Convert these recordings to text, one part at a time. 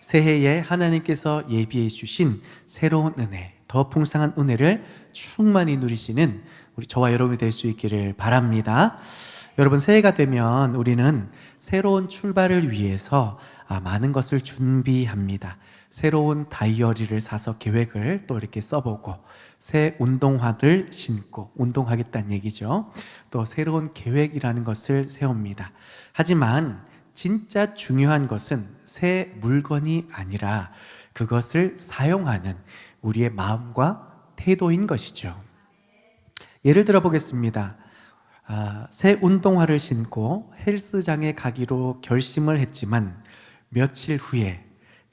새해에 하나님께서 예비해 주신 새로운 은혜, 더 풍성한 은혜를 충만히 누리시는 우리 저와 여러분이 될 수 있기를 바랍니다. 여러분, 새해가 되면 우리는 새로운 출발을 위해서 많은 것을 준비합니다. 새로운 다이어리를 사서 계획을 또 이렇게 써보고, 새 운동화를 신고 운동하겠다는 얘기죠. 또 새로운 계획이라는 것을 세웁니다. 하지만 진짜 중요한 것은 새 물건이 아니라 그것을 사용하는 우리의 마음과 태도인 것이죠. 예를 들어 보겠습니다. 새 운동화를 신고 헬스장에 가기로 결심을 했지만 며칠 후에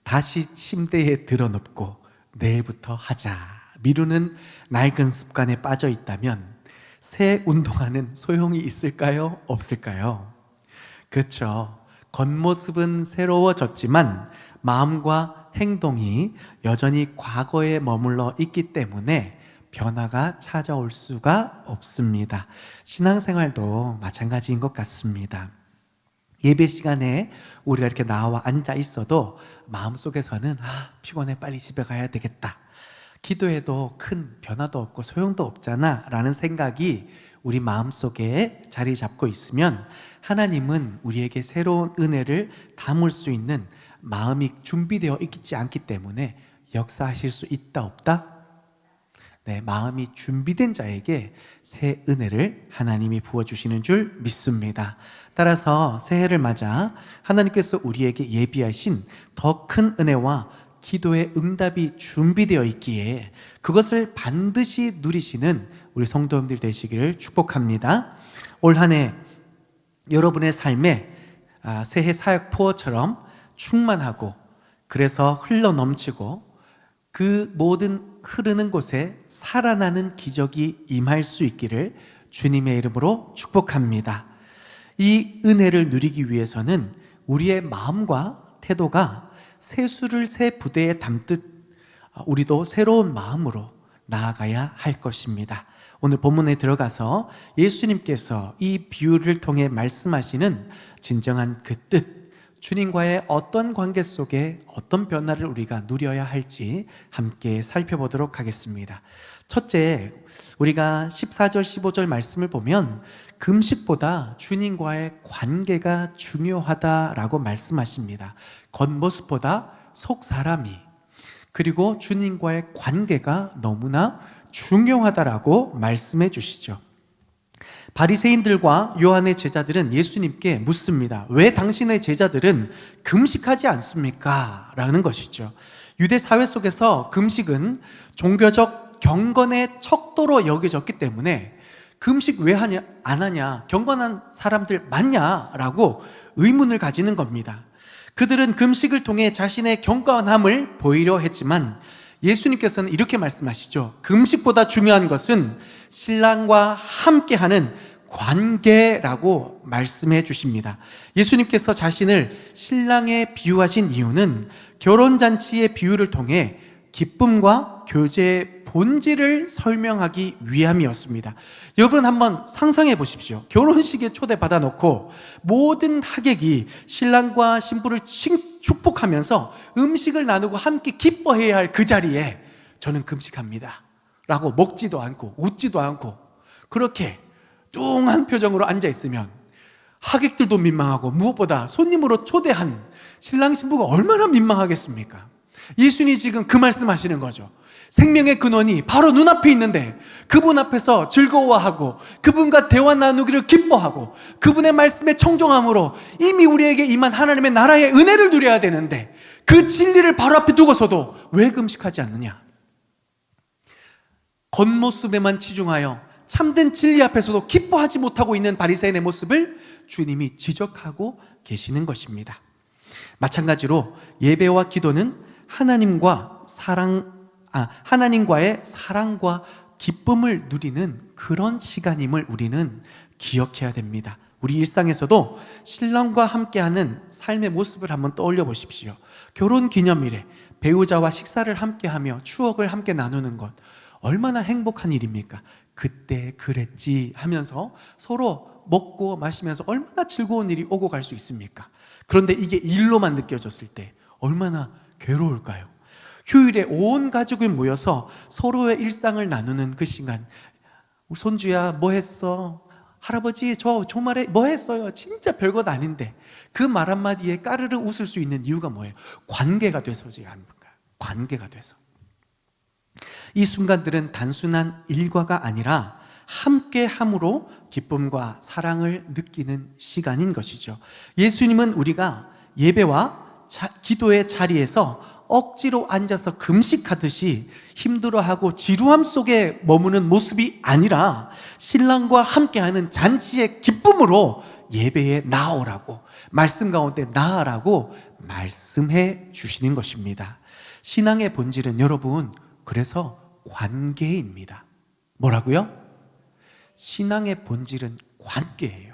다시 침대에 드러눕고 내일부터 하자 미루는 낡은 습관에 빠져 있다면 새 운동화는 소용이 있을까요? 없을까요? 그렇죠. 겉모습은 새로워졌지만 마음과 행동이 여전히 과거에 머물러 있기 때문에 변화가 찾아올 수가 없습니다. 신앙생활도 마찬가지인 것 같습니다. 예배 시간에 우리가 이렇게 나와 앉아 있어도 마음속에서는 피곤해, 빨리 집에 가야 되겠다. 기도해도 큰 변화도 없고 소용도 없잖아 라는 생각이 우리 마음속에 자리 잡고 있으면 하나님은 우리에게 새로운 은혜를 담을 수 있는 마음이 준비되어 있지 않기 때문에 역사하실 수 있다 없다? 네, 마음이 준비된 자에게 새 은혜를 하나님이 부어주시는 줄 믿습니다. 따라서 새해를 맞아 하나님께서 우리에게 예비하신 더 큰 은혜와 기도의 응답이 준비되어 있기에 그것을 반드시 누리시는 우리 성도님들 되시기를 축복합니다. 올 한 해 여러분의 삶에 새해 사역포처럼 충만하고, 그래서 흘러넘치고 그 모든 흐르는 곳에 살아나는 기적이 임할 수 있기를 주님의 이름으로 축복합니다. 이 은혜를 누리기 위해서는 우리의 마음과 태도가 새수를 새 부대에 담듯 우리도 새로운 마음으로 나아가야 할 것입니다. 오늘 본문에 들어가서 예수님께서 이 비유를 통해 말씀하시는 진정한 그 뜻, 주님과의 어떤 관계 속에 어떤 변화를 우리가 누려야 할지 함께 살펴보도록 하겠습니다. 첫째, 우리가 14절 15절 말씀을 보면 금식보다 주님과의 관계가 중요하다라고 말씀하십니다. 겉모습보다 속사람이, 그리고 주님과의 관계가 너무나 중요하다라고 말씀해 주시죠. 바리새인들과 요한의 제자들은 예수님께 묻습니다. 왜 당신의 제자들은 금식하지 않습니까? 라는 것이죠. 유대 사회 속에서 금식은 종교적 경건의 척도로 여겨졌기 때문에 금식 왜 안 하냐? 경건한 사람들 맞냐? 라고 의문을 가지는 겁니다. 그들은 금식을 통해 자신의 경건함을 보이려 했지만 예수님께서는 이렇게 말씀하시죠. 금식보다 중요한 것은 신랑과 함께하는 관계라고 말씀해 주십니다. 예수님께서 자신을 신랑에 비유하신 이유는 결혼잔치의 비유를 통해 기쁨과 교제의 본질을 설명하기 위함이었습니다. 여러분 한번 상상해 보십시오. 결혼식에 초대받아 놓고 모든 하객이 신랑과 신부를 축복하면서 음식을 나누고 함께 기뻐해야 할 그 자리에 저는 금식합니다 라고 먹지도 않고 웃지도 않고 그렇게 뚱한 표정으로 앉아 있으면 하객들도 민망하고 무엇보다 손님으로 초대한 신랑 신부가 얼마나 민망하겠습니까? 예수님이 지금 그 말씀하시는 거죠. 생명의 근원이 바로 눈앞에 있는데 그분 앞에서 즐거워하고 그분과 대화 나누기를 기뻐하고 그분의 말씀에 청종함으로 이미 우리에게 임한 하나님의 나라의 은혜를 누려야 되는데 그 진리를 바로 앞에 두고서도 왜 금식하지 않느냐? 겉모습에만 치중하여 참된 진리 앞에서도 기뻐하지 못하고 있는 바리새인의 모습을 주님이 지적하고 계시는 것입니다. 마찬가지로 예배와 기도는 하나님과의 사랑과 기쁨을 누리는 그런 시간임을 우리는 기억해야 됩니다. 우리 일상에서도 신랑과 함께하는 삶의 모습을 한번 떠올려 보십시오. 결혼 기념일에 배우자와 식사를 함께하며 추억을 함께 나누는 것 얼마나 행복한 일입니까? 그때 그랬지 하면서 서로 먹고 마시면서 얼마나 즐거운 일이 오고 갈 수 있습니까? 그런데 이게 일로만 느껴졌을 때 얼마나 괴로울까요? 휴일에 온 가족이 모여서 서로의 일상을 나누는 그 시간. 우리 손주야 뭐 했어? 할아버지 저 주말에 뭐 했어요? 진짜 별것 아닌데 그 말 한마디에 까르르 웃을 수 있는 이유가 뭐예요? 관계가 돼서지 않을까? 관계가 돼서. 이 순간들은 단순한 일과가 아니라 함께함으로 기쁨과 사랑을 느끼는 시간인 것이죠. 예수님은 우리가 예배와 기도의 자리에서 억지로 앉아서 금식하듯이 힘들어하고 지루함 속에 머무는 모습이 아니라 신랑과 함께하는 잔치의 기쁨으로 예배에 나오라고, 말씀 가운데 나아라고 말씀해 주시는 것입니다. 신앙의 본질은 여러분, 그래서 관계입니다. 뭐라고요? 신앙의 본질은 관계예요.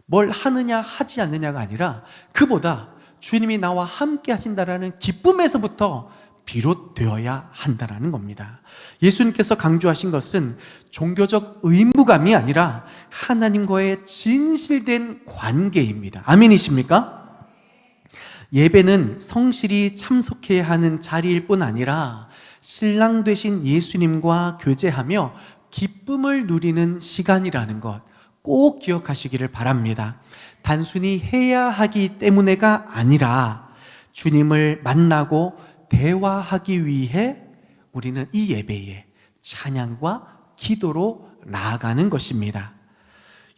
뭘 하느냐 하지 않느냐가 아니라 그보다 주님이 나와 함께 하신다라는 기쁨에서부터 비롯되어야 한다는 겁니다. 예수님께서 강조하신 것은 종교적 의무감이 아니라 하나님과의 진실된 관계입니다. 아멘이십니까? 예배는 성실히 참석해야 하는 자리일 뿐 아니라 신랑 되신 예수님과 교제하며 기쁨을 누리는 시간이라는 것 꼭 기억하시기를 바랍니다. 단순히 해야 하기 때문에가 아니라 주님을 만나고 대화하기 위해 우리는 이 예배에 찬양과 기도로 나아가는 것입니다.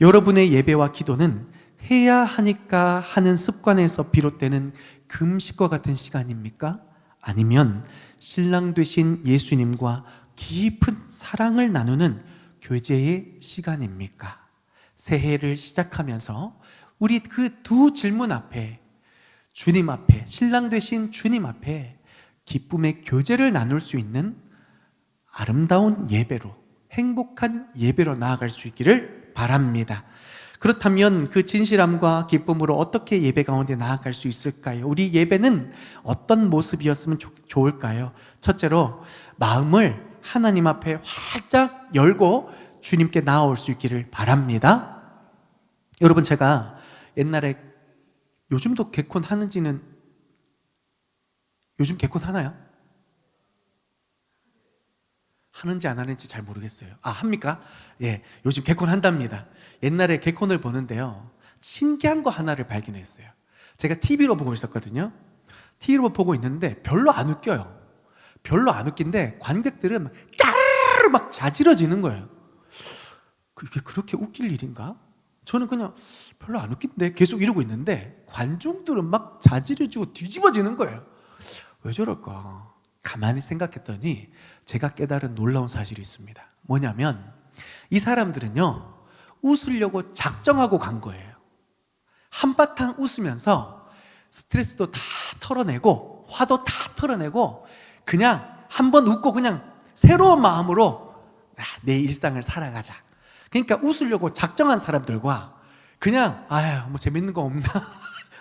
여러분의 예배와 기도는 해야 하니까 하는 습관에서 비롯되는 금식과 같은 시간입니까? 아니면 신랑 되신 예수님과 깊은 사랑을 나누는 교제의 시간입니까? 새해를 시작하면서 우리 그 두 질문 앞에, 주님 앞에, 신랑 되신 주님 앞에 기쁨의 교제를 나눌 수 있는 아름다운 예배로, 행복한 예배로 나아갈 수 있기를 바랍니다. 그렇다면 그 진실함과 기쁨으로 어떻게 예배 가운데 나아갈 수 있을까요? 우리 예배는 어떤 모습이었으면 좋을까요? 첫째로 마음을 하나님 앞에 활짝 열고 주님께 나아올 수 있기를 바랍니다. 여러분, 제가 옛날에, 요즘도 개콘 하는지는, 요즘 개콘 하나요? 하는지 안 하는지 잘 모르겠어요. 아, 합니까? 예, 요즘 개콘 한답니다. 옛날에 개콘을 보는데요, 신기한 거 하나를 발견했어요. 제가 TV로 보고 있었거든요. TV로 보고 있는데 별로 안 웃겨요. 별로 안 웃긴데 관객들은 막 까르르 막 자지러지는 거예요. 그게 그렇게 웃길 일인가? 저는 그냥 별로 안 웃긴데 계속 이러고 있는데 관중들은 막 자지러지고 뒤집어지는 거예요. 왜 저럴까? 가만히 생각했더니 제가 깨달은 놀라운 사실이 있습니다. 뭐냐면 이 사람들은요, 웃으려고 작정하고 간 거예요. 한바탕 웃으면서 스트레스도 다 털어내고 화도 다 털어내고 그냥 한번 웃고 그냥 새로운 마음으로 내 일상을 살아가자. 그러니까 웃으려고 작정한 사람들과 그냥 아유 뭐 재밌는 거 없나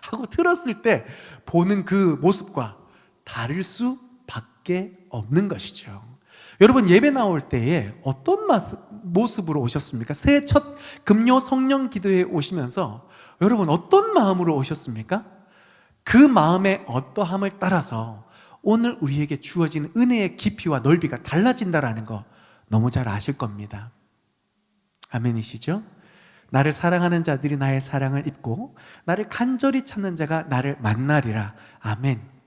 하고 틀었을 때 보는 그 모습과 다를 수밖에 없는 것이죠. 여러분, 예배 나올 때에 어떤 모습으로 오셨습니까? 새해 첫 금요 성령 기도에 오시면서 여러분 어떤 마음으로 오셨습니까? 그 마음의 어떠함을 따라서 오늘 우리에게 주어지는 은혜의 깊이와 넓이가 달라진다라는 거 너무 잘 아실 겁니다. 아멘이시죠? 나를 사랑하는 자들이 나의 사랑을 입고 나를 간절히 찾는 자가 나를 만나리라. 아멘.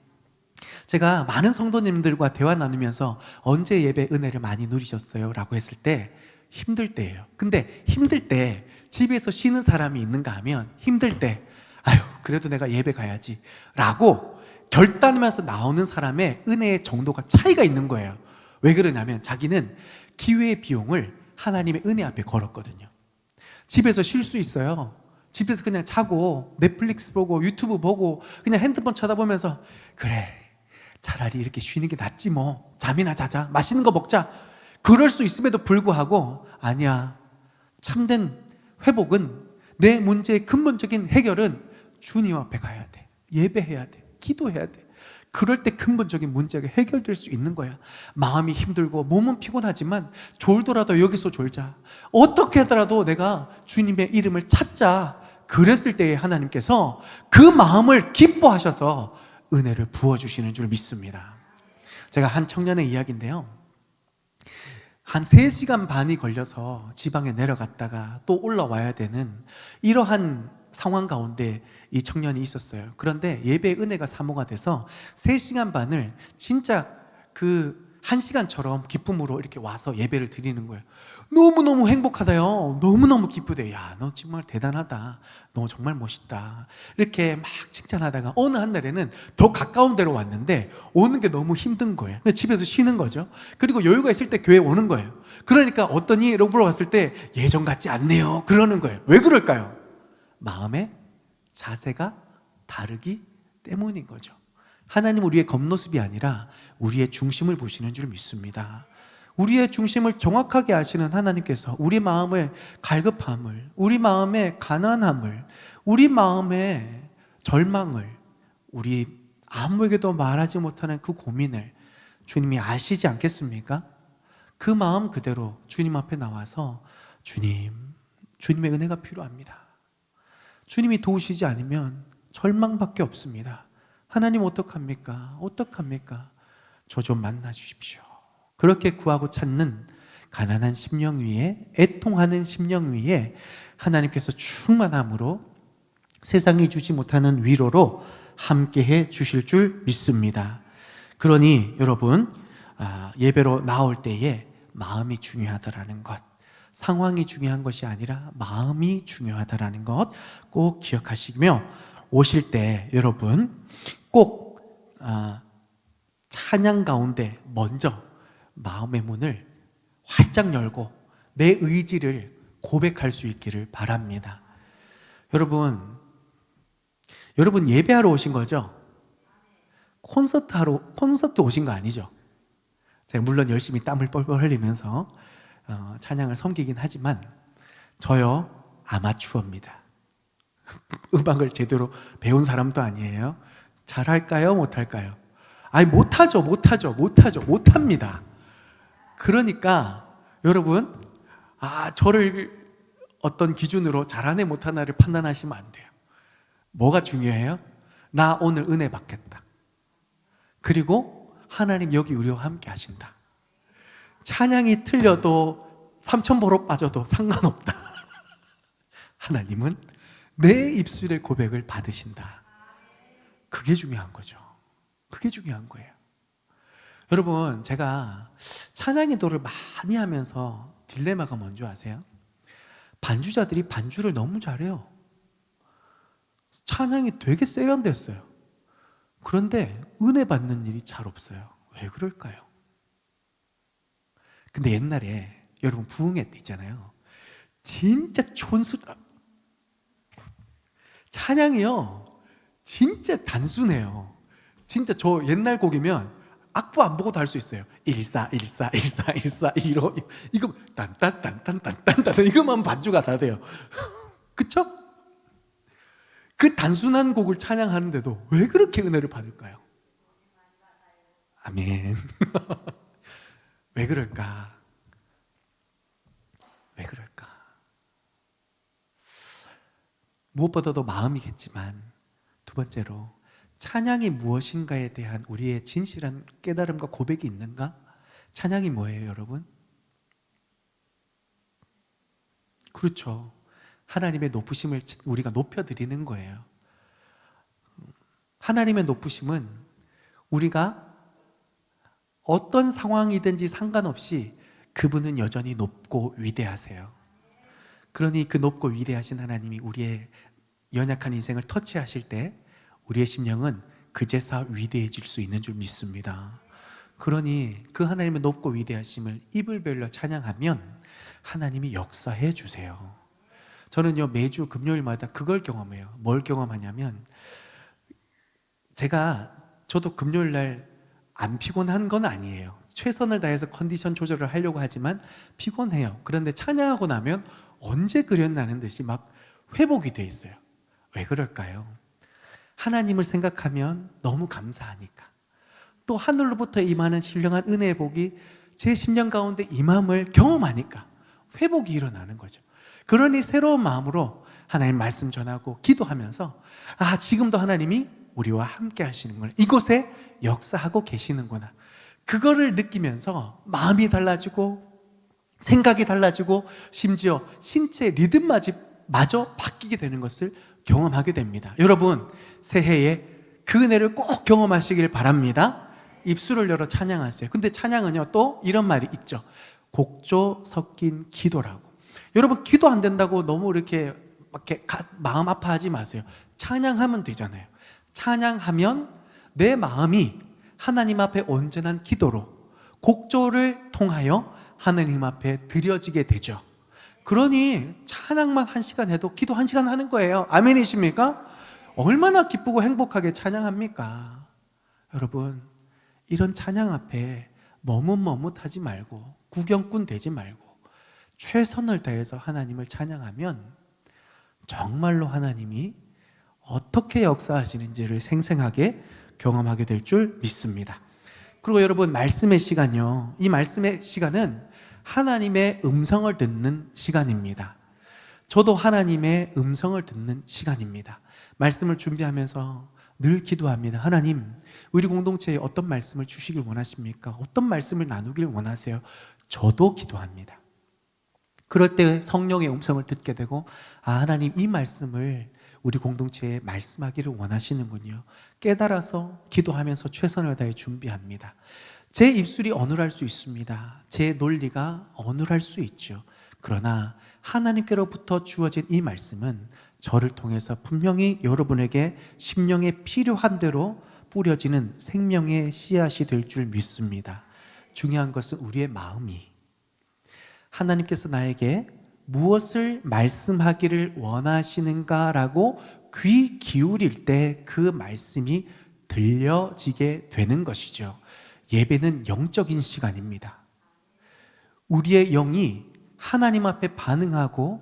제가 많은 성도님들과 대화 나누면서 언제 예배 은혜를 많이 누리셨어요? 라고 했을 때 힘들 때예요. 근데 힘들 때 집에서 쉬는 사람이 있는가 하면 힘들 때 아유 그래도 내가 예배 가야지 라고 결단하면서 나오는 사람의 은혜의 정도가 차이가 있는 거예요. 왜 그러냐면 자기는 기회의 비용을 하나님의 은혜 앞에 걸었거든요. 집에서 쉴 수 있어요. 집에서 그냥 자고 넷플릭스 보고 유튜브 보고 그냥 핸드폰 쳐다보면서 그래 차라리 이렇게 쉬는 게 낫지 뭐, 잠이나 자자, 맛있는 거 먹자, 그럴 수 있음에도 불구하고 아니야, 참된 회복은, 내 문제의 근본적인 해결은 주님 앞에 가야 돼, 예배해야 돼, 기도해야 돼. 그럴 때 근본적인 문제가 해결될 수 있는 거야. 마음이 힘들고 몸은 피곤하지만 졸더라도 여기서 졸자, 어떻게 하더라도 내가 주님의 이름을 찾자. 그랬을 때에 하나님께서 그 마음을 기뻐하셔서 은혜를 부어주시는 줄 믿습니다. 제가 한 청년의 이야기인데요, 한 3시간 반이 걸려서 지방에 내려갔다가 또 올라와야 되는 이러한 상황 가운데 이 청년이 있었어요. 그런데 예배의 은혜가 사모가 돼서 3시간 반을 진짜 그 1시간처럼 기쁨으로 이렇게 와서 예배를 드리는 거예요. 너무너무 행복하다요. 너무너무 기쁘대요. 야, 너 정말 대단하다. 너 정말 멋있다. 이렇게 막 칭찬하다가 어느 한 날에는 더 가까운 데로 왔는데 오는 게 너무 힘든 거예요. 그래서 집에서 쉬는 거죠. 그리고 여유가 있을 때 교회 오는 거예요. 그러니까 어떠니? 라고 물어봤을 때 예전 같지 않네요. 그러는 거예요. 왜 그럴까요? 마음의 자세가 다르기 때문인 거죠. 하나님 우리의 겉모습이 아니라 우리의 중심을 보시는 줄 믿습니다. 우리의 중심을 정확하게 아시는 하나님께서 우리 마음의 갈급함을, 우리 마음의 가난함을, 우리 마음의 절망을, 우리 아무에게도 말하지 못하는 그 고민을 주님이 아시지 않겠습니까? 그 마음 그대로 주님 앞에 나와서 주님의 은혜가 필요합니다. 주님이 도우시지 않으면 절망밖에 없습니다. 하나님 어떡합니까? 저 좀 만나 주십시오. 그렇게 구하고 찾는 가난한 심령 위에, 애통하는 심령 위에 하나님께서 충만함으로 세상이 주지 못하는 위로로 함께해 주실 줄 믿습니다. 그러니 여러분, 예배로 나올 때에 마음이 중요하다라는 것, 상황이 중요한 것이 아니라 마음이 중요하다라는 것 꼭 기억하시며 오실 때 여러분 꼭 찬양 가운데 먼저 마음의 문을 활짝 열고 내 의지를 고백할 수 있기를 바랍니다. 여러분 예배하러 오신 거죠? 콘서트 오신 거 아니죠? 제가 물론 열심히 땀을 뻘뻘 흘리면서 찬양을 섬기긴 하지만 저요 아마추어입니다. 음악을 제대로 배운 사람도 아니에요. 잘할까요? 못할까요? 아니 못합니다. 그러니까 여러분 저를 어떤 기준으로 잘하네 못하나를 판단하시면 안 돼요. 뭐가 중요해요? 나 오늘 은혜 받겠다. 그리고 하나님 여기 우리와 함께 하신다. 찬양이 틀려도 삼천포로 빠져도 상관없다. 하나님은 내 입술의 고백을 받으신다. 그게 중요한 거죠. 그게 중요한 거예요. 여러분, 제가 찬양 기도를 많이 하면서 딜레마가 뭔지 아세요? 반주자들이 반주를 너무 잘해요. 찬양이 되게 세련됐어요. 그런데 은혜 받는 일이 잘 없어요. 왜 그럴까요? 근데 옛날에 여러분 부흥회 때 있잖아요. 진짜 찬양이요 진짜 단순해요. 진짜 저 옛날 곡이면 악보 안 보고도 할 수 있어요. 14141414 이거 딴딴딴딴딴딴 이것만 반주가 다 돼요. 그쵸? 그 단순한 곡을 찬양하는데도 왜 그렇게 은혜를 받을까요? 아멘. 왜 그럴까? 무엇보다도 마음이겠지만 두 번째로 찬양이 무엇인가에 대한 우리의 진실한 깨달음과 고백이 있는가? 찬양이 뭐예요, 여러분? 그렇죠. 하나님의 높으심을 우리가 높여드리는 거예요. 하나님의 높으심은 우리가 어떤 상황이든지 상관없이 그분은 여전히 높고 위대하세요. 그러니 그 높고 위대하신 하나님이 우리의 연약한 인생을 터치하실 때 우리의 심령은 그제서 위대해질 수 있는 줄 믿습니다. 그러니 그 하나님의 높고 위대하심을 입을 벌려 찬양하면 하나님이 역사해 주세요. 저는요 매주 금요일마다 그걸 경험해요. 뭘 경험하냐면 저도 금요일날 안 피곤한 건 아니에요. 최선을 다해서 컨디션 조절을 하려고 하지만 피곤해요. 그런데 찬양하고 나면 언제 그랬나는 듯이 막 회복이 돼 있어요. 왜 그럴까요? 하나님을 생각하면 너무 감사하니까, 또 하늘로부터 임하는 신령한 은혜의 복이 제 심령 가운데 임함을 경험하니까 회복이 일어나는 거죠. 그러니 새로운 마음으로 하나님 말씀 전하고 기도하면서 지금도 하나님이 우리와 함께 하시는구나. 이곳에 역사하고 계시는구나. 그거를 느끼면서 마음이 달라지고 생각이 달라지고 심지어 신체 리듬마저 바뀌게 되는 것을 경험하게 됩니다. 여러분, 새해에 그 은혜를 꼭 경험하시길 바랍니다. 입술을 열어 찬양하세요. 근데 찬양은요, 또 이런 말이 있죠. 곡조 섞인 기도라고. 여러분, 기도 안 된다고 너무 이렇게 마음 아파하지 마세요. 찬양하면 되잖아요. 찬양하면 내 마음이 하나님 앞에 온전한 기도로 곡조를 통하여 하나님 앞에 드려지게 되죠. 그러니 찬양만 1시간 해도 기도 1시간 하는 거예요. 아멘이십니까? 얼마나 기쁘고 행복하게 찬양합니까? 여러분, 이런 찬양 앞에 머뭇머뭇하지 말고 구경꾼 되지 말고 최선을 다해서 하나님을 찬양하면 정말로 하나님이 어떻게 역사하시는지를 생생하게 경험하게 될 줄 믿습니다. 그리고 여러분, 말씀의 시간요, 이 말씀의 시간은 하나님의 음성을 듣는 시간입니다. 저도 하나님의 음성을 듣는 시간입니다. 말씀을 준비하면서 늘 기도합니다. 하나님, 우리 공동체에 어떤 말씀을 주시길 원하십니까? 어떤 말씀을 나누길 원하세요? 저도 기도합니다. 그럴 때 성령의 음성을 듣게 되고, 하나님, 이 말씀을 우리 공동체에 말씀하기를 원하시는군요. 깨달아서 기도하면서 최선을 다해 준비합니다. 제 입술이 어눌할 수 있습니다. 제 논리가 어눌할 수 있죠. 그러나 하나님께로부터 주어진 이 말씀은 저를 통해서 분명히 여러분에게 심령에 필요한 대로 뿌려지는 생명의 씨앗이 될 줄 믿습니다. 중요한 것은 우리의 마음이, 하나님께서 나에게 무엇을 말씀하기를 원하시는가라고 귀 기울일 때 그 말씀이 들려지게 되는 것이죠. 예배는 영적인 시간입니다. 우리의 영이 하나님 앞에 반응하고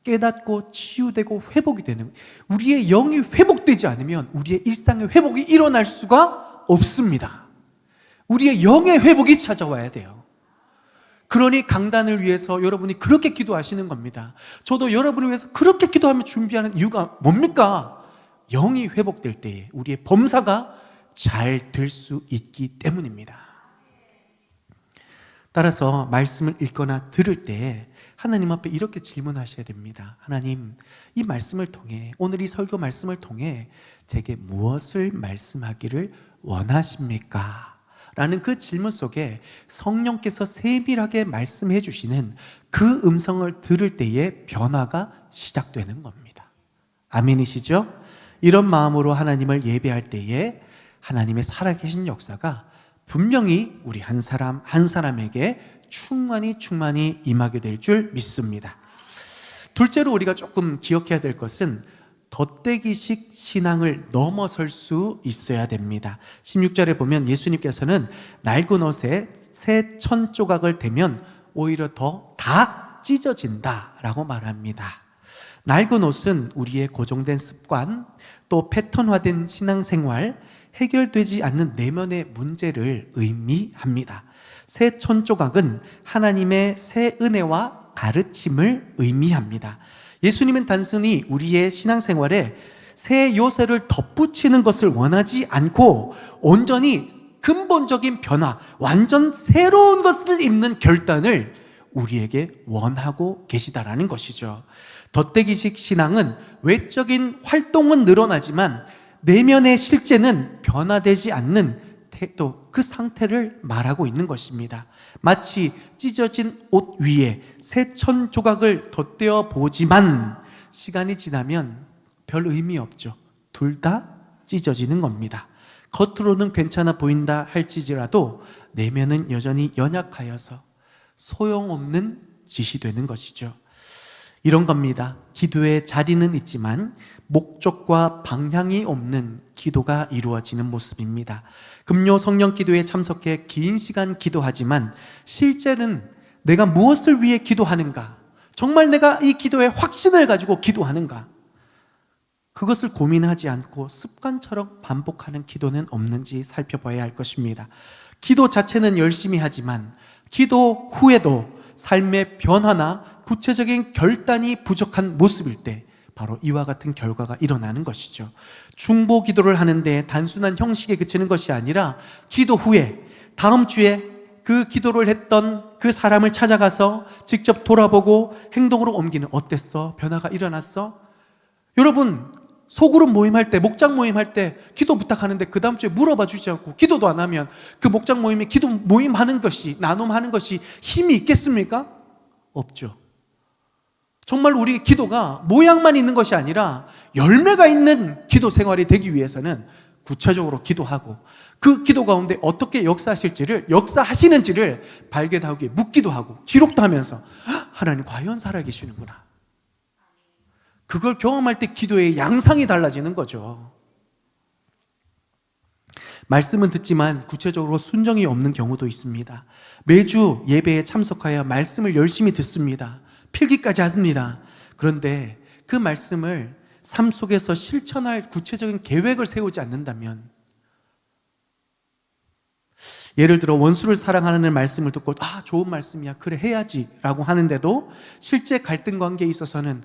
깨닫고 치유되고 회복이 되는, 우리의 영이 회복되지 않으면 우리의 일상의 회복이 일어날 수가 없습니다. 우리의 영의 회복이 찾아와야 돼요. 그러니 강단을 위해서 여러분이 그렇게 기도하시는 겁니다. 저도 여러분을 위해서 그렇게 기도하며 준비하는 이유가 뭡니까? 영이 회복될 때에 우리의 범사가 잘 될 수 있기 때문입니다. 따라서 말씀을 읽거나 들을 때 하나님 앞에 이렇게 질문하셔야 됩니다. 하나님, 이 말씀을 통해, 오늘 이 설교 말씀을 통해 제게 무엇을 말씀하기를 원하십니까? 라는 그 질문 속에 성령께서 세밀하게 말씀해 주시는 그 음성을 들을 때에 변화가 시작되는 겁니다. 아멘이시죠? 이런 마음으로 하나님을 예배할 때에 하나님의 살아계신 역사가 분명히 우리 한 사람 한 사람에게 충만히 임하게 될 줄 믿습니다. 둘째로 우리가 조금 기억해야 될 것은 덧대기식 신앙을 넘어설 수 있어야 됩니다. 16절에 보면 예수님께서는 낡은 옷에 새 천 조각을 대면 오히려 더 다 찢어진다라고 말합니다. 낡은 옷은 우리의 고정된 습관, 또 패턴화된 신앙생활, 해결되지 않는 내면의 문제를 의미합니다. 새 천 조각은 하나님의 새 은혜와 가르침을 의미합니다. 예수님은 단순히 우리의 신앙생활에 새 요새를 덧붙이는 것을 원하지 않고 온전히 근본적인 변화, 완전 새로운 것을 입는 결단을 우리에게 원하고 계시다라는 것이죠. 덧대기식 신앙은 외적인 활동은 늘어나지만 내면의 실제는 변화되지 않는 태도, 그 상태를 말하고 있는 것입니다. 마치 찢어진 옷 위에 새 천 조각을 덧대어 보지만 시간이 지나면 별 의미 없죠. 둘 다 찢어지는 겁니다. 겉으로는 괜찮아 보인다 할지라도 내면은 여전히 연약하여서 소용없는 짓이 되는 것이죠. 이런 겁니다. 기도의 자리는 있지만 목적과 방향이 없는 기도가 이루어지는 모습입니다. 금요 성령 기도에 참석해 긴 시간 기도하지만 실제는 내가 무엇을 위해 기도하는가? 정말 내가 이 기도에 확신을 가지고 기도하는가? 그것을 고민하지 않고 습관처럼 반복하는 기도는 없는지 살펴봐야 할 것입니다. 기도 자체는 열심히 하지만 기도 후에도 삶의 변화나 구체적인 결단이 부족한 모습일 때 바로 이와 같은 결과가 일어나는 것이죠. 중보 기도를 하는데 단순한 형식에 그치는 것이 아니라 기도 후에 다음 주에 그 기도를 했던 그 사람을 찾아가서 직접 돌아보고 행동으로 옮기는, 어땠어? 변화가 일어났어? 여러분, 소그룹 모임할 때, 목장 모임할 때 기도 부탁하는데 그 다음 주에 물어봐 주지 않고 기도도 안 하면 그 목장 모임에 기도 모임하는 것이, 나눔하는 것이 힘이 있겠습니까? 없죠. 정말 우리 기도가 모양만 있는 것이 아니라 열매가 있는 기도 생활이 되기 위해서는 구체적으로 기도하고 그 기도 가운데 어떻게 역사하시는지를 발견하기 위해 묻기도 하고 기록도 하면서 하나님 과연 살아계시는구나. 그걸 경험할 때 기도의 양상이 달라지는 거죠. 말씀은 듣지만 구체적으로 순종이 없는 경우도 있습니다. 매주 예배에 참석하여 말씀을 열심히 듣습니다. 필기까지 합니다. 그런데 그 말씀을 삶 속에서 실천할 구체적인 계획을 세우지 않는다면, 예를 들어 원수를 사랑하는 말씀을 듣고 좋은 말씀이야, 그래 해야지 라고 하는데도 실제 갈등 관계에 있어서는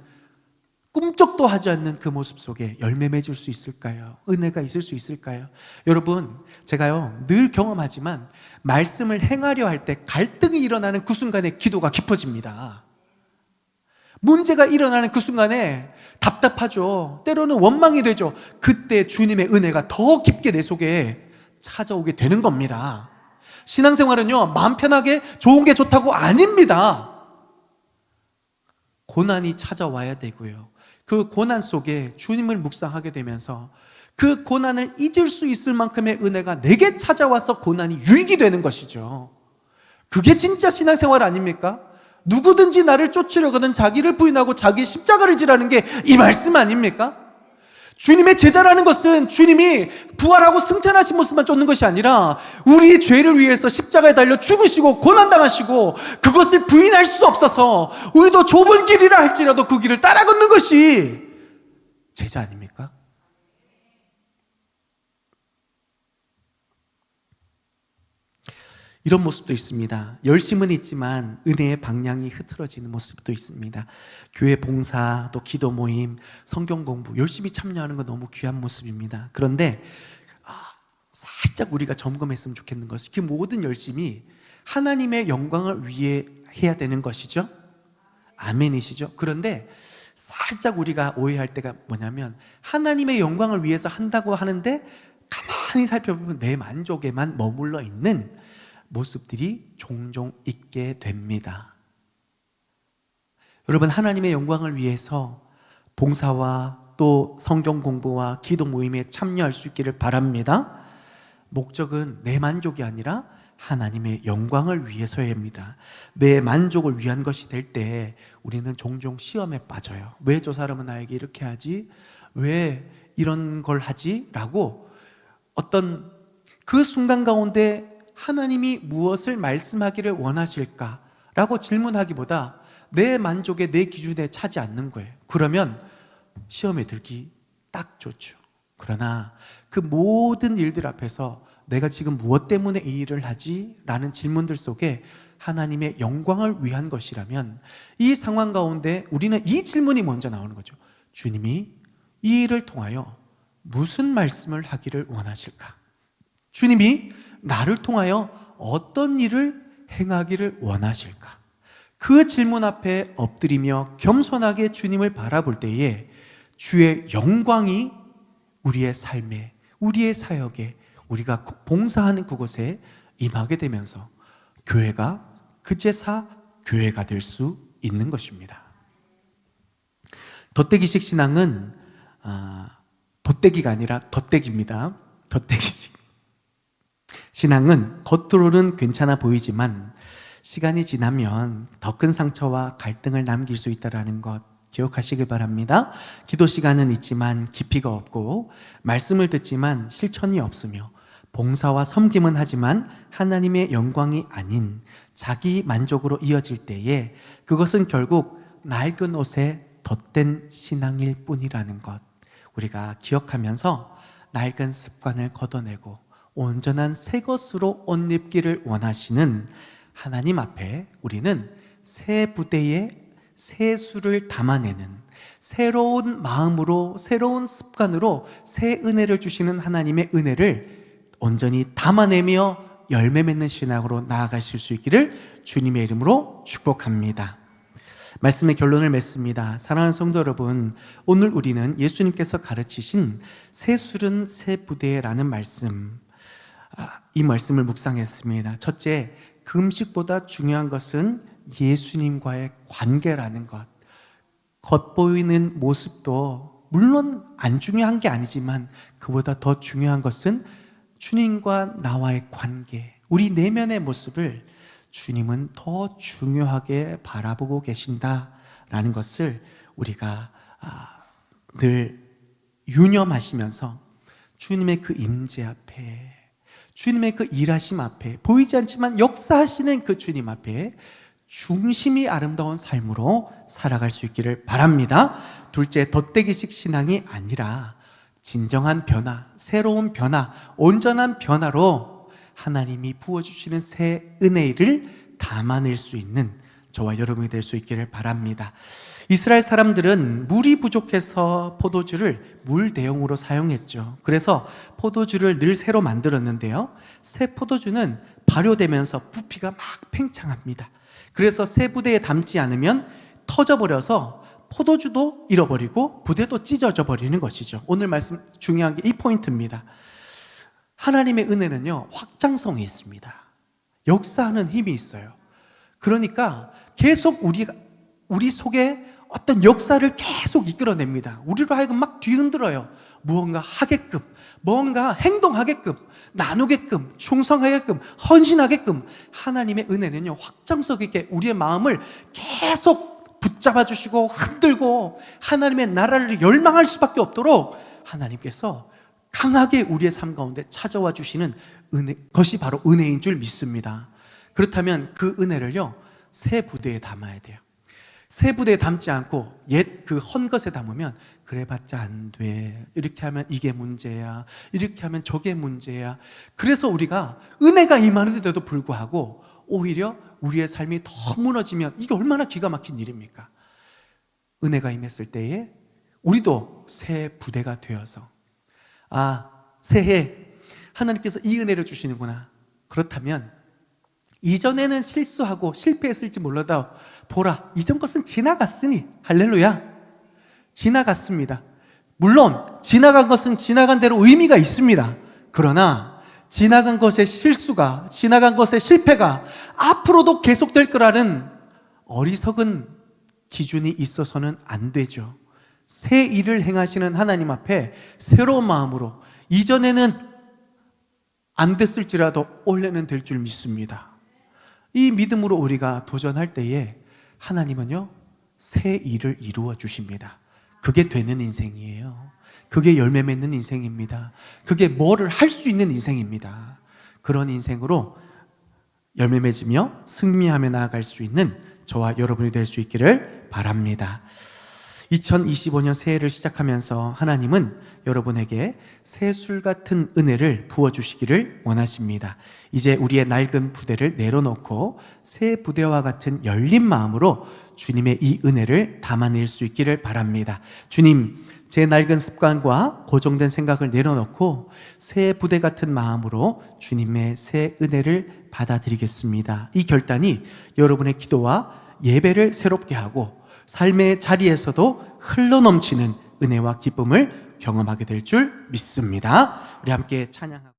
꿈쩍도 하지 않는 그 모습 속에 열매 맺을 수 있을까요? 은혜가 있을 수 있을까요? 여러분, 제가요 늘 경험하지만 말씀을 행하려 할 때 갈등이 일어나는 그 순간에 기도가 깊어집니다. 문제가 일어나는 그 순간에 답답하죠. 때로는 원망이 되죠. 그때 주님의 은혜가 더 깊게 내 속에 찾아오게 되는 겁니다. 신앙생활은요, 마음 편하게 좋은 게 좋다고 아닙니다. 고난이 찾아와야 되고요. 그 고난 속에 주님을 묵상하게 되면서 그 고난을 잊을 수 있을 만큼의 은혜가 내게 찾아와서 고난이 유익이 되는 것이죠. 그게 진짜 신앙생활 아닙니까? 누구든지 나를 쫓으려거든 자기를 부인하고 자기 십자가를 지라는 게 이 말씀 아닙니까? 주님의 제자라는 것은 주님이 부활하고 승천하신 모습만 쫓는 것이 아니라 우리의 죄를 위해서 십자가에 달려 죽으시고 고난당하시고 그것을 부인할 수 없어서 우리도 좁은 길이라 할지라도 그 길을 따라 걷는 것이 제자 아닙니까? 이런 모습도 있습니다. 열심은 있지만 은혜의 방향이 흐트러지는 모습도 있습니다. 교회 봉사, 또 기도 모임, 성경 공부 열심히 참여하는 건 너무 귀한 모습입니다. 그런데 살짝 우리가 점검했으면 좋겠는 것이, 그 모든 열심이 하나님의 영광을 위해 해야 되는 것이죠. 아멘이시죠? 그런데 살짝 우리가 오해할 때가 뭐냐면, 하나님의 영광을 위해서 한다고 하는데 가만히 살펴보면 내 만족에만 머물러 있는 모습들이 종종 있게 됩니다. 여러분, 하나님의 영광을 위해서 봉사와 또 성경 공부와 기도 모임에 참여할 수 있기를 바랍니다. 목적은 내 만족이 아니라 하나님의 영광을 위해서입니다. 내 만족을 위한 것이 될 때 우리는 종종 시험에 빠져요. 왜 저 사람은 나에게 이렇게 하지? 왜 이런 걸 하지? 라고 어떤 그 순간 가운데 하나님이 무엇을 말씀하기를 원하실까라고 질문하기보다 내 만족에, 내 기준에 차지 않는 거예요. 그러면 시험에 들기 딱 좋죠. 그러나 그 모든 일들 앞에서 내가 지금 무엇 때문에 이 일을 하지? 라는 질문들 속에 하나님의 영광을 위한 것이라면 이 상황 가운데 우리는 이 질문이 먼저 나오는 거죠. 주님이 이 일을 통하여 무슨 말씀을 하기를 원하실까? 주님이 나를 통하여 어떤 일을 행하기를 원하실까? 그 질문 앞에 엎드리며 겸손하게 주님을 바라볼 때에 주의 영광이 우리의 삶에, 우리의 사역에, 우리가 봉사하는 그곳에 임하게 되면서 교회가 그제사 교회가 될 수 있는 것입니다. 덧대기식 신앙은 덧대기가 아니라 덧대기입니다. 덧대기식 신앙은 겉으로는 괜찮아 보이지만 시간이 지나면 더 큰 상처와 갈등을 남길 수 있다는 것 기억하시길 바랍니다. 기도 시간은 있지만 깊이가 없고, 말씀을 듣지만 실천이 없으며, 봉사와 섬김은 하지만 하나님의 영광이 아닌 자기 만족으로 이어질 때에 그것은 결국 낡은 옷에 덧댄 신앙일 뿐이라는 것 우리가 기억하면서 낡은 습관을 걷어내고 온전한 새 것으로 옷 입기를 원하시는 하나님 앞에 우리는 새 부대에 새 수를 담아내는 새로운 마음으로, 새로운 습관으로 새 은혜를 주시는 하나님의 은혜를 온전히 담아내며 열매 맺는 신앙으로 나아가실 수 있기를 주님의 이름으로 축복합니다. 말씀의 결론을 맺습니다. 사랑하는 성도 여러분, 오늘 우리는 예수님께서 가르치신 새 술은 새 부대라는 말씀, 이 말씀을 묵상했습니다. 첫째, 금식보다 중요한 것은 예수님과의 관계라는 것. 겉보이는 모습도 물론 안 중요한 게 아니지만 그보다 더 중요한 것은 주님과 나와의 관계, 우리 내면의 모습을 주님은 더 중요하게 바라보고 계신다라는 것을 우리가 늘 유념하시면서 주님의 그 임재 앞에, 주님의 그 일하심 앞에, 보이지 않지만 역사하시는 그 주님 앞에 중심이 아름다운 삶으로 살아갈 수 있기를 바랍니다. 둘째, 덧대기식 신앙이 아니라 진정한 변화, 새로운 변화, 온전한 변화로 하나님이 부어주시는 새 은혜를 담아낼 수 있는 저와 여러분이 될 수 있기를 바랍니다. 이스라엘 사람들은 물이 부족해서 포도주를 물 대용으로 사용했죠. 그래서 포도주를 늘 새로 만들었는데요, 새 포도주는 발효되면서 부피가 막 팽창합니다. 그래서 새 부대에 담지 않으면 터져버려서 포도주도 잃어버리고 부대도 찢어져 버리는 것이죠. 오늘 말씀 중요한 게 이 포인트입니다. 하나님의 은혜는요, 확장성이 있습니다. 역사하는 힘이 있어요. 그러니까 계속 우리 속에 어떤 역사를 계속 이끌어냅니다. 우리로 하여금 막 뒤흔들어요. 무언가 하게끔, 뭔가 행동하게끔, 나누게끔, 충성하게끔, 헌신하게끔. 하나님의 은혜는요, 확장성 있게 우리의 마음을 계속 붙잡아 주시고 흔들고 하나님의 나라를 열망할 수밖에 없도록 하나님께서 강하게 우리의 삶 가운데 찾아와 주시는 은혜, 그것이 바로 은혜인 줄 믿습니다. 그렇다면 그 은혜를요, 새 부대에 담아야 돼요. 새 부대에 담지 않고 옛 그 헌 것에 담으면 그래봤자 안 돼, 이렇게 하면 이게 문제야, 이렇게 하면 저게 문제야. 그래서 우리가 은혜가 임하는데도 불구하고 오히려 우리의 삶이 더 무너지면 이게 얼마나 기가 막힌 일입니까? 은혜가 임했을 때에 우리도 새 부대가 되어서, 새해 하나님께서 이 은혜를 주시는구나. 그렇다면 이전에는 실수하고 실패했을지 몰라도 보라, 이전 것은 지나갔으니, 할렐루야, 지나갔습니다. 물론 지나간 것은 지나간 대로 의미가 있습니다. 그러나 지나간 것의 실수가, 지나간 것의 실패가 앞으로도 계속될 거라는 어리석은 기준이 있어서는 안 되죠. 새 일을 행하시는 하나님 앞에 새로운 마음으로, 이전에는 안 됐을지라도 올해는 될 줄 믿습니다. 이 믿음으로 우리가 도전할 때에 하나님은요, 새 일을 이루어 주십니다. 그게 되는 인생이에요. 그게 열매 맺는 인생입니다. 그게 뭐를 할 수 있는 인생입니다. 그런 인생으로 열매 맺으며 승리하며 나아갈 수 있는 저와 여러분이 될 수 있기를 바랍니다. 2025년 새해를 시작하면서 하나님은 여러분에게 새술 같은 은혜를 부어주시기를 원하십니다. 이제 우리의 낡은 부대를 내려놓고 새 부대와 같은 열린 마음으로 주님의 이 은혜를 담아낼 수 있기를 바랍니다. 주님, 제 낡은 습관과 고정된 생각을 내려놓고 새 부대 같은 마음으로 주님의 새 은혜를 받아들이겠습니다. 이 결단이 여러분의 기도와 예배를 새롭게 하고 삶의 자리에서도 흘러넘치는 은혜와 기쁨을 경험하게 될 줄 믿습니다. 우리 함께 찬양하고